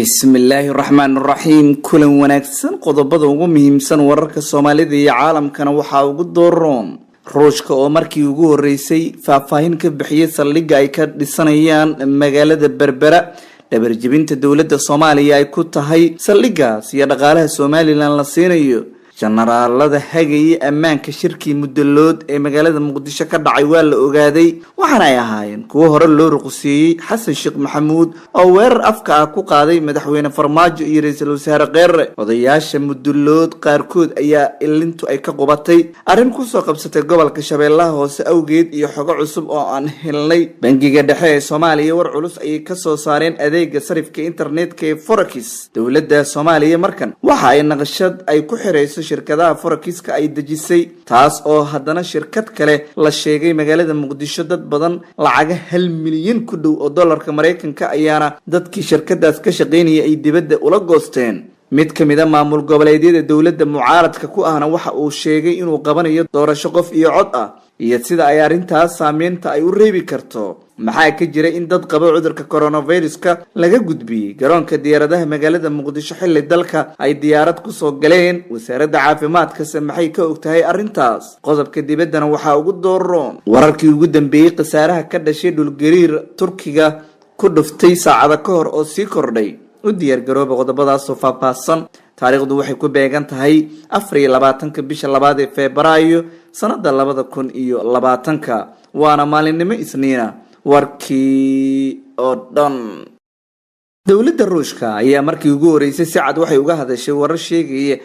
bismillaahi raxmaani raxiim kulan wanaagsan qodobada ugu muhiimsan wararka Soomaalida iyo caalamkana waxa ugu dooron Ruushka oo markii ugu horeysay faahfaahin ka bixiyay saldhigga ay ka dhisanayaan magaalada Berbera dabarjibinta dawladda Soomaaliya ay ku tahay saldhiggaas iyo dhaqaalaha Soomaaliland la siinayo generaalada hagay ammaanka shirkii mudalood ee magaalada Muqdisho ka dhacay waa la ogaaday waxaana ay ahaayeen kuwa hore loo ruqsiyay Xasan Sheekh Maxamuud oo weerar afka ah ku qaaday madaxweyne Farmaajo iyo ra'iisul wasaare Qeerre odayaasha mudalood qaarkood ayaa ilintu ay ka qubatay arrin ku soo qabsatay gobolka Shabeellaha Hoose awgeed iyo xogo cusub oo aan helnay bangiga dhexe ee Soomaaliya war culus ay ka soo saareen adeega sarifka internetka ee Forex dawladda Soomaaliya markan waxa ay naqshad ay ku xireyso shirkadaha Forex-ka ay dajisay taas oo haddana shirkad kale la sheegay magaalada Muqdisho dad badan lacag 1 milyan ku dhow oo dollarka Mareykanka ayaana dadkii shirkadaas ka shaqeynayay ay dibadda ula goosteen mid kamid ah maamul goboleedyada dawladda mucaaradka ku ahna waxa uu sheegay inuu qabanayo doorasho qof iyo cod ah iyo sida ay arintaas saameynta ay u reebi karto maxaa ka jira in dad qaba cudurka coronavirus-ka laga gudbiyay garoonka diyaaradaha magaalada Muqdisho xilli dalka ay diyaarad ku soo galeen wasaaradda caafimaadka maxay ka ogtahay arintaas qodobka dibaddana waxa ugu dooron wararkii ugu dambeeyay qasaaraha ka dhashay dhulgariir Turkiga ku dhuftay saacada ka hor oo sii kordhay u diyaar garooba qodobadaas oo faahfaahsan taariikhdu waxay ku beegan tahay 24 bisha 2 ee Febraayo sanada 2020 waana maalinimo Isniina warkii oo dhan dawladda Ruushka ayaa markii ugu horeysay si cad waxay uga hadashay warar sheegaya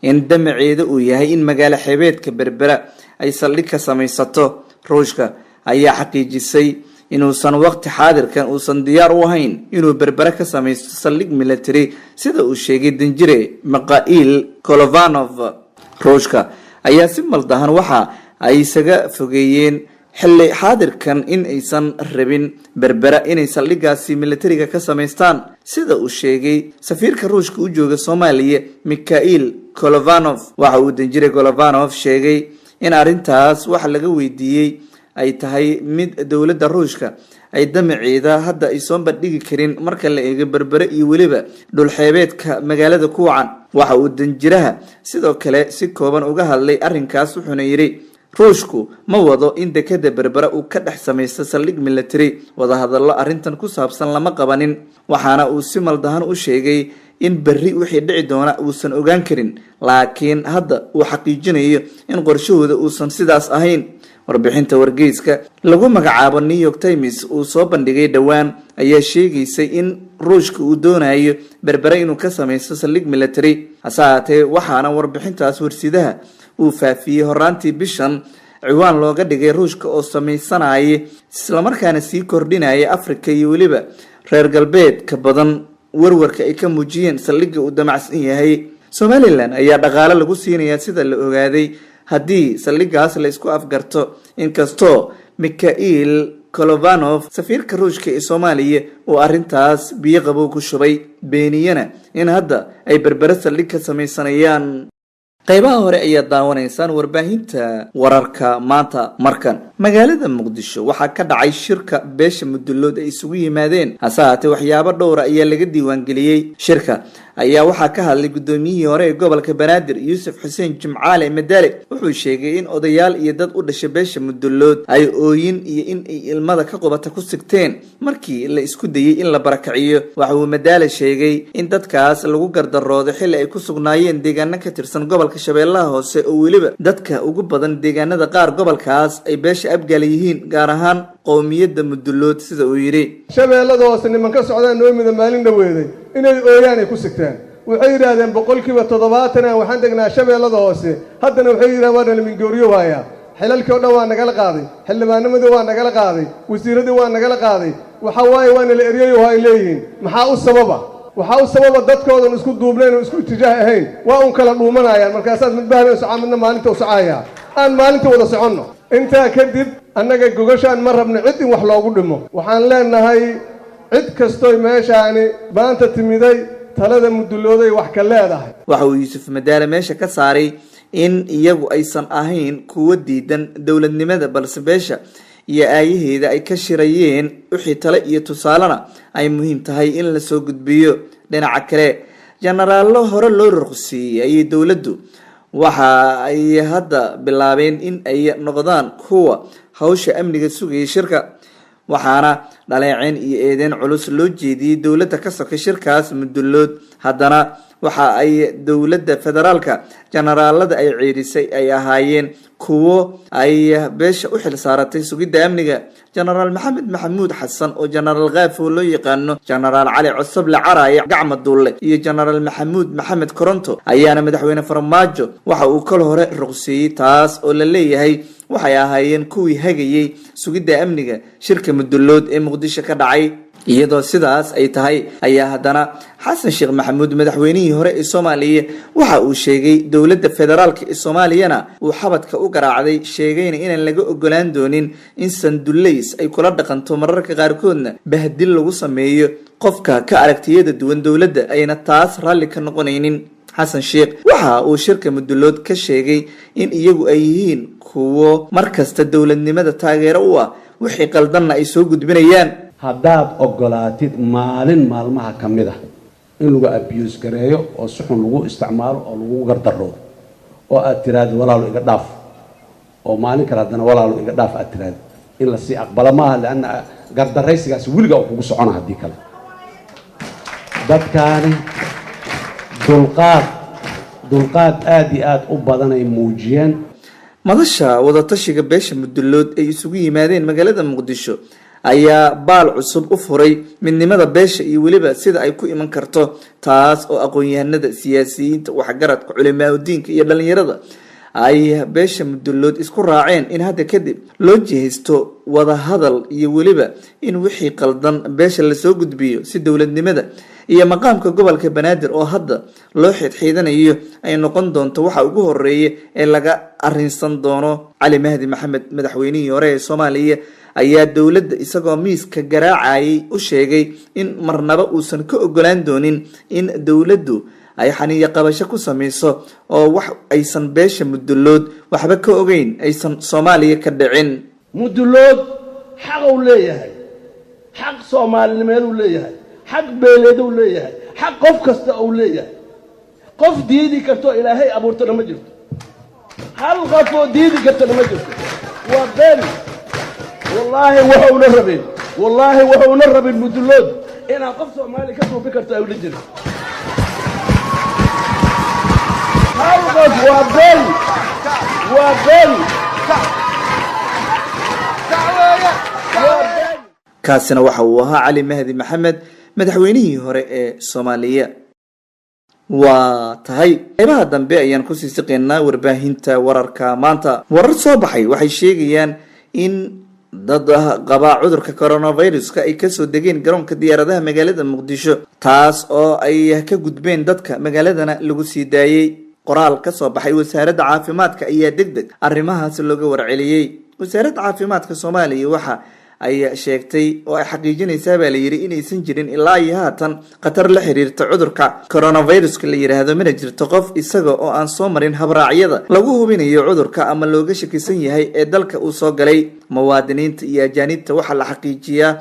in damaceeda uu yahay in magaalo xeebeedka Berbera ay saldhig ka samaysato Ruushka ayaa xaqiijisay inuusan waqti xaadirkan uusan diyaar u ahayn inuu Berbera ka samaysto saldhig military sida uu sheegay danjire Mikhail Kolovanov Ruushka ayaa si maldahan waxa ay isaga fogeeyeen xilli xaadirkan in aysan rabin Berbera inay saldhiggaasi militariga ka samaystaan sida uu sheegay safiirka Ruushka u jooga Soomaaliya Mikhail Kolovanov waxa uu danjire Kolovanov sheegay in arintaas wax laga weydiiyay ay tahay mid dawladda Ruushka ay damaceeda hadda ay soo bandhigi karin marka la eego Berbera iyo waliba dhul xeebeedka magaalada Kuwacan waxa uu danjiraha sidoo kale si kooban uga hadlay arrinkaas wuxuuna yiri Ruushku ma wado in dekada Berbera uu ka dhex samaysto saldhig military wada hadallo arrintan ku saabsan lama qabanin waxaana uu si maldahan u sheegay in berri wixii dhici doona uusan ogaan karin laakiin hadda uu xaqiijinayo in qorshahooda uusan sidaas ahayn warbixinta wargeyska lagu magacaabo New York Times uu soo bandhigay dhawaan ayaa sheegaysay in Ruushka uu doonayo Berbera inuu ka samaysto saldhig military hasaatee waxaana warbixintaas warsidaha uu faafiyay horaantii bishan ciwaan looga dhigay Ruushka oo samaysanaya isla markaana sii kordhinaya Afrika iyo waliba reer galbeedka badan warwarka ay ka muujiyeen saldhigga uu damacsan yahay Somaliland ayaa dhaqaale lagu siinayaa sida la ogaaday haddii saldhiggaas la isku afgarto inkastoo Mikhail Kolovanov safiirka Ruushka ee Soomaaliya oo arintaas biyo qabow ku shubay beeniyana in hadda ay Berbera saldhig ka samaysanayaan qaybaha hore ayaa daawanaysaan warbaahinta wararka maanta markan magaalada Muqdisho waxa ka dhacay shirka beesha mudalood ay isugu yimaadeen hasaatee waxyaabo dhowr ayaa laga diiwaan galiyay shirka ayaa waxa ka hadlay gudoomiyihii hore ee gobolka Banaadir Yuusuf Xuseen Jimcaale Madaale wuxuu sheegay in odayaal iyo dad u dhashay beesha mudalood ay ooyin iyo in ay ilmada ka qubata ku sigteen markii la isku dayay in la barakaciyo waxa uu Madaale sheegay in dadkaas lagu gardaroodo xilli ay ku sugnaayeen deegaano ka tirsan gobolka Shabeellaha Hoose oo waliba dadka ugu badan deegaanada qaar gobolkaas ay beesha abgaal yihiin gaar ahaan qowmiyadda mudalood sida uu yiri Shabeellada Hoose niman ka socdaan noomida maalin dhaweeday inay ooyaan ay ku sigteen waxay yiraahdeen 70% waxaan degnaa Shabeellada Hoose haddana waxay yiraahdeen waa la mingooriyo waaya xilalkii oo dhan waa nagala qaaday xildhibaanimadu waa nagala qaaday wasiiradu waa nagala qaaday waxa waaye waa la eriyay oo ay leeyihiin maxaa u sababa waxa u sababa dadkoodan isku duubnayn oo isku tijaah ahayn waa un kala dhuumanayaan markaasaad mid baahan socodna maalinta u socaya aan maalinta wada soconno inta kadib annaga gogashaan ma rabno cid in wax loogu dhimo waxaan leenahay cid kasto meeshaani baanta timiday talada mudulooday wax ka leedahay waxa uu Yuusuf Madaale meesha ka saaray in iyagu aysan ahayn kuwa diidan dawladnimada balse beesha iyo aayaheeda ay ka shirayeen wixii tale iyo tusaalana ay muhiim tahay in la soo gudbiyo dhinaca kale jenaraallo hore loo ruqsiiyey ayay dowladdu waxa ay hadda bilaabeen in ay noqdaan kuwa hawsha amniga sugaya shirka waxaana dhaleeceen iyo eedeyn culus loo jeediyey dowladda ka sokay shirkaas mudullood haddana waxa ay dowladda federaalka jenaraalada ay ciirisay ay ahaayeen kuwo ay beesha u xil saaratay sugidda amniga jenaraal maxamed maxamuud xasan oo jenaraal kaafo loo yaqaano jenaraal cali cosoble caraaye gacma duulle iyo jenaraal maxamuud maxamed koronto ayaana madaxweyne farmaajo waxa uu kol hore ruqseeyey taas oo la leeyahay waxay ahaayeen kuwii hagayey sugidda amniga shirka mudullood ee muqdisho ka dhacay iyadoo sidaas ay tahay ayaa haddana xasan sheekh maxamuud madaxweynihii hore ee soomaaliya waxa uu sheegay dowladda federaalka ee soomaaliyana uu xabadka u garaacday sheegayna inaan laga ogolaan doonin in sandullays ay kula dhaqanto mararka qaarkoodna bahdil lagu sameeyo qofka ka aragtiyada duwan dowladda ayna taas raalli ka noqonaynin xasan sheekh waxa uu shirka mudullood ka sheegay in iyagu ay yihiin kuwo markasta dowladnimada taageero u ah wixii qaldanna ay soo gudbinayaan haddaad ogolaatid maalin maalmaha ka mid ah in lagu abuse gareeyo oo si xun lagu isticmaalo oo lagu gardaroodo oo aad tiraahdo walaalo iga dhaaf oo maalin kale haddana walaalo iga dhaaf aad tiraahdo in la sii aqbalo maaha lianna gardaraysigaasi weliga uu kugu socona haddii kale dadkaani dulqaad aada iyo aada u badan ay muujiyeen madasha wadatashiga beesha mudullood ay isugu yimaadeen magaalada muqdisho ayaa baal cusub u furay midnimada beesha iyo weliba sida ay ku iman karto taas oo aqoon-yahanada siyaasiyiinta waxgaradka culimaadudiinka iyo dhalinyarada ay beesha mudullood isku raaceen in hadda kadib loo jihaysto wadahadal iyo weliba in wixii qaldan beesha lasoo gudbiyo si dowladnimada iyo maqaamka gobolka banaadir oo hadda loo xidxiidanayo ay noqon doonto waxa ugu horeeya ee laga arrinsan doono cali mahdi maxamed madaxweynihii hore ee soomaaliya ayaa dowladda isagoo miiska garaacayay u sheegay in marnaba uusan ka ogolaan doonin in dowladdu ay xaniyo qabasho ku samayso oo wax aysan beesha mudullood waxba ka ogeyn aysan soomaaliya ka dhicin mudullood xaq uu leeyahay xaq soomaalinimeed uu leeyahay xaq beeleed uu leeyahay xaq qof kasta uu leeyahay qof diidi karto ilaahay abuurtana ma jirto hal qof oo diidi kartana ma jirto waa been wallaahi wuxuuna rabin mudullood inaan qof soomaali ka suubi karto ay ula jirin hal qof waa been kaasina waxa uu ahaa cali mahdi maxamed madaxweynihii hore ee soomaaliya waa tahay qeybaha dambe ayaan kusii siqeynaa warbaahinta wararka maanta warar soo baxay waxay sheegayaan in dad qaba cudurka coronaviruska ay kasoo degeen garoonka diyaaradaha magaalada muqdisho taas oo ay ka gudbeen dadka magaaladana lagu sii daayey qoraal kasoo baxay wasaaradda caafimaadka ayaa degdeg arrimahaas looga warceliyey wasaaradda caafimaadka soomaaliya waxa ay sheegtay oo ay xaqiijinaysaa baa la yidhi inaysan jirin ilaa iyo haatan khatar la xiriirta cudurka coronaviruska la yidhaahdo mana jirto qof isaga oo aan soo marin habraacyada lagu hubinayo cudurka ama looga shakisan yahay ee dalka uu soo galay muwaadiniinta iyo ajaanibta waxaa la xaqiijiyaa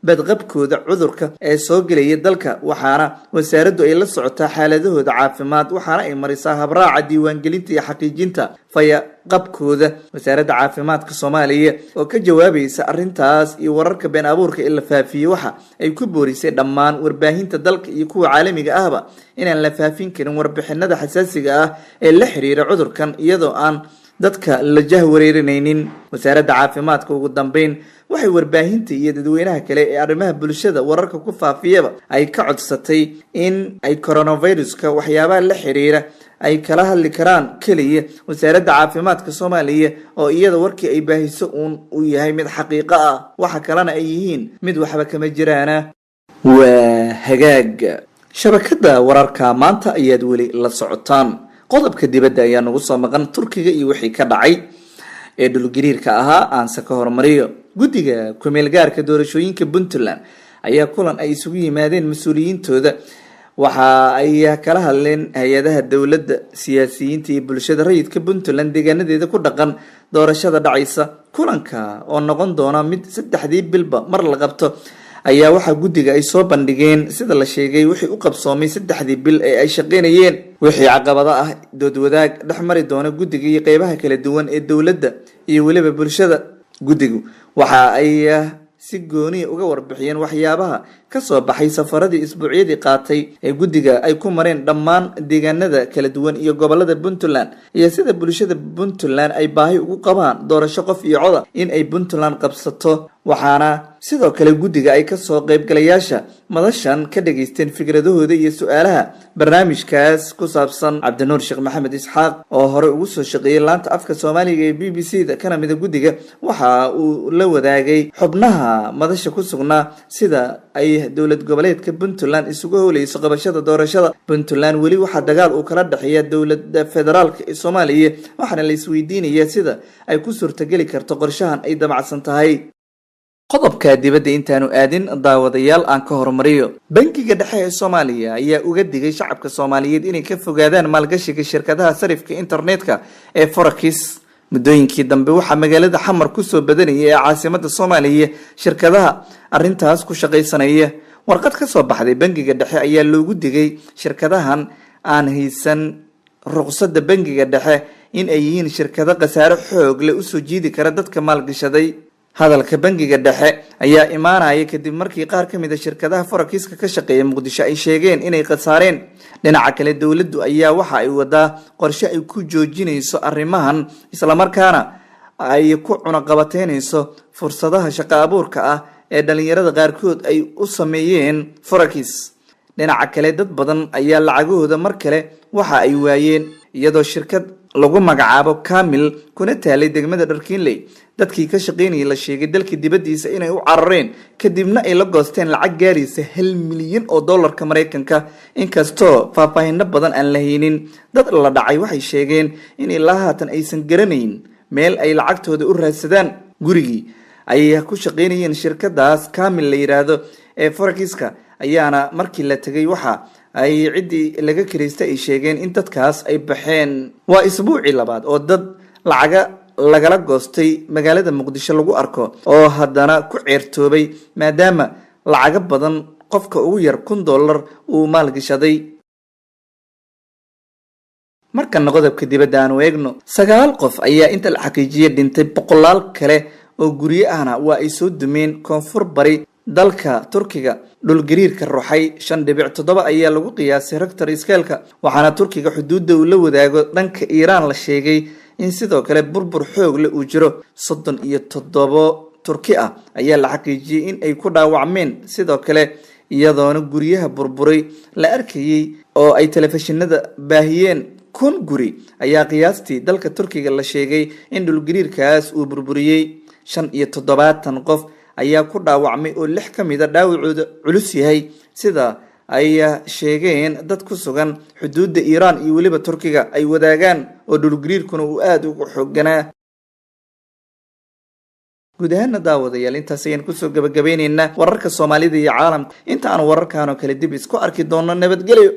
badqabkooda cudurka ee soo gelaya dalka waxaana wasaaraddu ay la socotaa xaaladahooda caafimaad waxaana ay marisaa habraaca diiwaangelinta iyo xaqiijinta fayaqabkooda wasaaradda caafimaadka soomaaliya oo ka jawaabaysa arrintaas iyo wararka been abuurka ee la faafiyey waxa ay ku boorisay dhammaan warbaahinta dalka iyo kuwa caalamiga ahba inaan la faafin karin warbixinada xasaasiga ah ee la xiriira cudurkan iyadoo aan dadka la jahwareerinaynin wasaaradda caafimaadka ugu dambeyn waxay warbaahinta iyo dadweynaha kale ee arrimaha bulshada wararka ku faafiyaba ay ka codsatay in ay coronaviruska waxyaabaha la xiriira ay kala hadli karaan keliya wasaaradda caafimaadka soomaaliya oo iyada warkii ay baahiso uu yahay mid xaqiiqo ah waxa kalena ay yihiin mid waxba kama jiraana waa hagaag shabakada wararka maanta ayaad weli la socotaan qodobka dibadda ayaa nagu soo maqan turkiga iyo wixii ka dhacay ee dhulgariirka ahaa aanse ka hormariyo guddiga ku-meelgaarka doorashooyinka puntland ayaa kulan ay isugu yimaadeen mas-uuliyiintooda waxa ay kala hadleen hay-adaha dowladda siyaasiyiinta iyo bulshada rayidka puntland deegaanadeeda ku dhaqan doorashada dhacaysa kulanka oo noqon doona mid 3 bilba mar la qabto ayaa waxaa guddiga ay soo bandhigeen sida la sheegay wixii u qabsoomay 3 bil ee ay shaqeynayeen wixii caqabado ah dood wadaag dhex mari doona guddiga iyo qaybaha kala duwan ee dawladda iyo waliba bulshada guddigu waxa ay si gooni uga warbixiyeen waxyaabaha ka soo baxay safaradii isbuucyadii qaatay ee guddiga ay ku mareen dhammaan deegaanada kala duwan iyo gobolada Puntland iyo sida bulshada Puntland ay baahi ugu qabaan doorasho qof iyo cod in ay Puntland qabsato waxaana sidoo kale guddiga ay ka soo qayb galayaasha madashan ka dhageysteen fikradahooda iyo su'aalaha barnaamijkaas ku saabsan Cabdinuur Sheekh Maxamed Isxaaq oo hore ugu soo shaqeeyay laanta afka Soomaaliga ee BBC-da kana mid guddiga waxa uu la wadaagay xubnaha madasha ku sugnaa sida ay dawlad goboleedka Puntland isugu howleyso qabashada doorashada Puntland wali waxa dagaal uu kala dhaxeeya dawladda federaalka ee Soomaaliya waxaana la isweydiinayaa sida ay ku suurtagali karto qorshahan ay damacsan tahay qodobka dibadda intaanu aadin daawadayaal aan ka hormariyo bankiga dhexe ee Soomaaliya ayaa uga digay shacabka Soomaaliyeed inay ka fogaadaan maalgashiga shirkadaha sarifka internetka ee Forex muddooyinkii dambe waxa magaalada Xamar ku soo badanayay ee caasimadda Soomaaliya shirkadaha arintaas ku shaqeysanaya warqad ka soo baxday bankiga dhexe ayaa loogu digay shirkadahan aan haysan ruqsadda bankiga dhexe in ay yihiin shirkado khasaare xoog leh u soo jiidi kara dadka maalgashaday hadalka bankiga dhexe ayaa imaanaya kadib markii qaar ka mid ah shirkadaha Forex ka shaqeeya Muqdisho ay sheegeen inay khasaareen dhinaca kale dawladdu ayaa waxa ay wadaa qorshe ay ku joojinayso arrimahan isla markaana ay ku cunaqabateynayso fursadaha shaqo abuurka ah ee dhalinyarada qaarkood ay u sameeyeen Forex dhinaca kale dad badan ayaa lacagahooda mar kale waxa ay waayeen iyadoo shirkad lagu magacaabo Kamil kuna taalay degmada Dharkiinley dadkii ka shaqeynayay la sheegay dalka dibadiisa inay u carareen kadibna ay la goosteen lacag gaaraysa 1 milyan oo dollarka Mareykanka inkastoo faahfaahin badan aan la haynin dad la dhacay waxay sheegeen in ilaa haatan aysan garanayn meel ay lacagtooda u raadsadaan gurigii ay ku shaqeynayeen shirkadaas Kamil la yiraahdo ee Forex-ka ayaana markii la tagay waxa ay cidii laga kireystay ay sheegeen in dadkaas ay baxeen waa isbuuci labaad oo dad lacaga lagala goostay magaalada Muqdisho lagu arko oo haddana ku ceertoobay maadaama lacaga badan qofka ugu yar $1 uu maalgashaday markan qodobka dibadda aan eegno 9 qof ayaa inta la xaqiijiyay dhintay boqolaal kale oo guryo ahna waa ay soo dumeen koonfur bari dalka Turkiga dhul gariirka ruuxay 5.7 ayaa lagu qiyaasay Richter scale-ka waxaana Turkiga xuduudda uu la wadaago dhanka Iran la sheegay in sidoo kale burbur xoog leh uu jiro 37 Turki ah ayaa la xaqiijiyay in ay ku dhaawacmeen sidoo kale iyadoona guryaha burburay la arkayay oo ay telefishinada baahiyeen 1,000 guri ayaa qiyaastii dalka Turkiga la sheegay in dhul gariirkaas uu burburiyay 75 qof ayaa ku dhaawacmay oo 6 kamid ah dhaawacooda culus yahay sida ay sheegeen dad ku sugan xuduudda Iran iyo waliba Turkiga ay wadaagaan oo dhulgariirkuna uu aad ugu xoogganaa guud ahaan daawadayaal intaas ayaan ku soo gabagabeynayna wararka Soomaalida iyo caalamka inta aan wararkan oo kale dib isku arki doono nabadgelyo